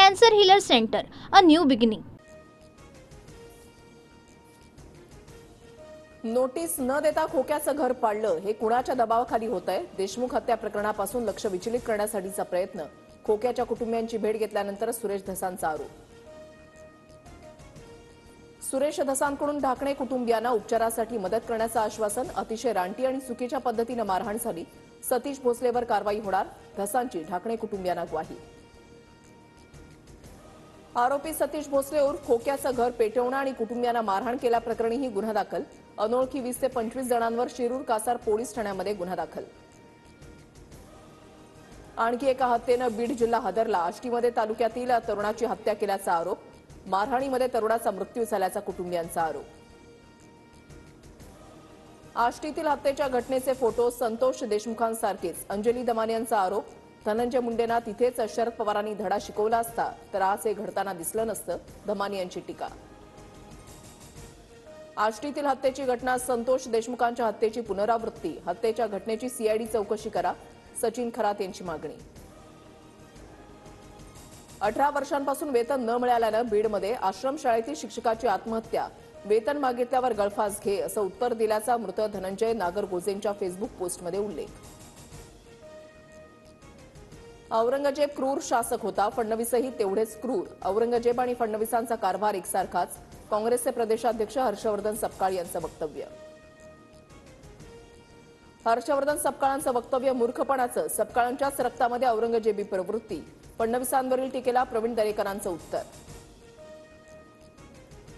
Cancer Healer Center, a new beginning. Notice न देता खोक्याचं घर पाडलं हे कुणाच्या दबावाखाली होतंय? देशमुख हत्या प्रकरणापासून लक्ष विचलित करण्यासाठीचा प्रयत्न. खोक्याच्या कुटुंबियांची भेट घेतल्यानंतर सुरेश धसांचा आरोप. सुरेश धसांकडून ढाकणे कुटुंबियांना उपचारासाठी मदत करण्याचं आश्वासन. अतिशय रानटी आणि चुकीच्या पद्धतीनं मारहाण झाली. सतीश भोसलेवर कारवाई होणार. धसांची ढाकणे कुटुंबियांना ग्वाही. आरोपी सतीश भोसले उर्फ खोक्याचं घर पेटवणं आणि कुटुंबियांना मारहाण केल्याप्रकरणीही गुन्हा दाखल. अनोळखी 20 ते 25 जणांवर शिरूर कासार पोलीस ठाण्यामध्ये गुन्हा दाखल. आणखी एका हत्येनं बीड जिल्हा हादरला. आष्टीमध्ये तालुक्यातील तरुणाची हत्या केल्याचा आरोप. मारहाणीमध्ये तरुणाचा मृत्यू झाल्याचा कुटुंबियांचा आरोप. आष्टीतील हत्येच्या घटनेचे फोटो संतोष देशमुखांसारखेच अंजली दमाने यांचा आरोप. धनंजय मुंडेंना तिथेच शरद पवारांनी धडा शिकवला असता तर आज हे घडताना दिसलं नसतं, धमाने यांची टीका. आष्टीतील हत्येची घटना संतोष देशमुखांच्या हत्येची पुनरावृत्ती. हत्येच्या घटनेची सीआयडी चौकशी करा, सचिन खरात यांची मागणी. 18 वर्षांपासून वेतन न मिळाल्यानं बीडमध्ये आश्रमशाळेतील शिक्षकाची आत्महत्या. वेतन मागितल्यावर गळफास घे असं उत्तर दिल्याचा मृत धनंजय नागरगोजेंच्या फेसबुक पोस्टमध्ये उल्लेख. औरंगजेब क्रूर शासक होता, फडणवीसही तेवढेच क्रूर. औरंगजेब आणि फडणवीसांचा कारभार एकसारखाच. काँग्रेसचे प्रदेशाध्यक्ष हर्षवर्धन सपकाळ यांचं वक्तव्य. हर्षवर्धन सपकाळांचं वक्तव्य मूर्खपणाचं. सपकाळांच्याच रक्तामध्ये औरंगजेबी प्रवृत्ती. फडणवीसांवरील टीकेला प्रवीण दरेकरांचं उत्तर.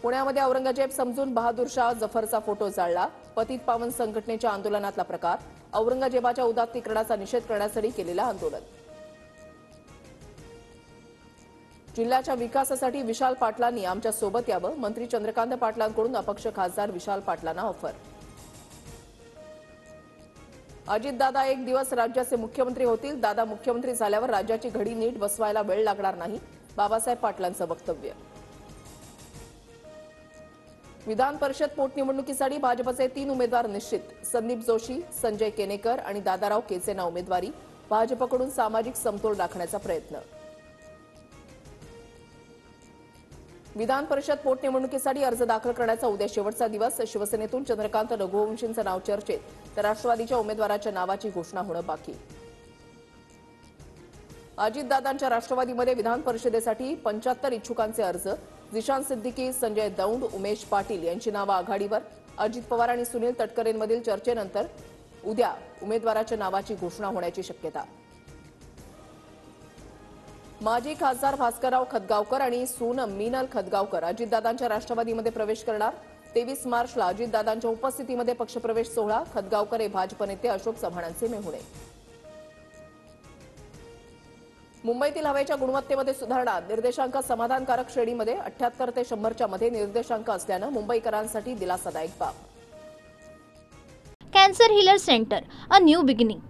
पुण्यामध्ये औरंगजेब समजून बहादूर शाह जफरचा फोटो जाळला. पतित पावन संघटनेच्या आंदोलनातला प्रकार. औरंगजेबाच्या उदात्तीकरणाचा निषेध करण्यासाठी केलेलं आंदोलन. जिल्ह्याच्या विकासासाठी विशाल पाटलांनी आमच्या सोबत यावं. मंत्री चंद्रकांत पाटलांकडून अपक्ष खासदार विशाल पाटलांना ऑफर. अजितदादा एक दिवस राज्याचे मुख्यमंत्री होतील. दादा मुख्यमंत्री झाल्यावर राज्याची घडी नीट बसवायला वेळ लागणार नाही, बाबासाहेब पाटलांचं वक्तव्य. विधान परिषद पोटनिवडणुकीसाठी भाजपचे 3 उमेदवार निश्चित. संदीप जोशी, संजय केनेकर आणि दादाराव केसेंना उमेदवारी. भाजपकडून सामाजिक समतोल राखण्याचा प्रयत्न. विधान परिषद पोटनिवडणुकीसाठी अर्ज दाखल करण्याचा उद्या शेवटचा दिवस. शिवसेनेतून चंद्रकांत रघुवंशींचं नाव चर्चेत तर राष्ट्रवादीच्या उमेदवाराच्या नावाची घोषणा होणं बाकी. अजितदादांच्या राष्ट्रवादीमध्ये विधान परिषदेसाठी 75 इच्छुकांचे अर्ज. जिशान सिद्दीकी, संजय दौंड, उमेश पाटील यांची नावं आघाडीवर. अजित पवार आणि सुनील तटकरेंमधील चर्चेनंतर उद्या उमेदवाराच्या नावाची घोषणा होण्याची शक्यता. माजी खासदार भास्करराव खतगावकर आणि सून मीनल खतगावकर अजितदादांच्या राष्ट्रवादीमध्ये प्रवेश करणार. 23 मार्चला अजितदादांच्या उपस्थितीमध्ये पक्षप्रवेश सोहळा. खतगावकर हे भाजप नेते अशोक चव्हाणांचे मेहुणे. मुंबईतील हवेच्या गुणवत्तेमध्ये सुधारणा. निर्देशांक समाधानकारक श्रेणीमध्ये. 78 ते 100च्या मध्ये निर्देशांक असल्यानं मुंबईकरांसाठी दिलासादायक बाब. Cancer Healer Center, a new beginning.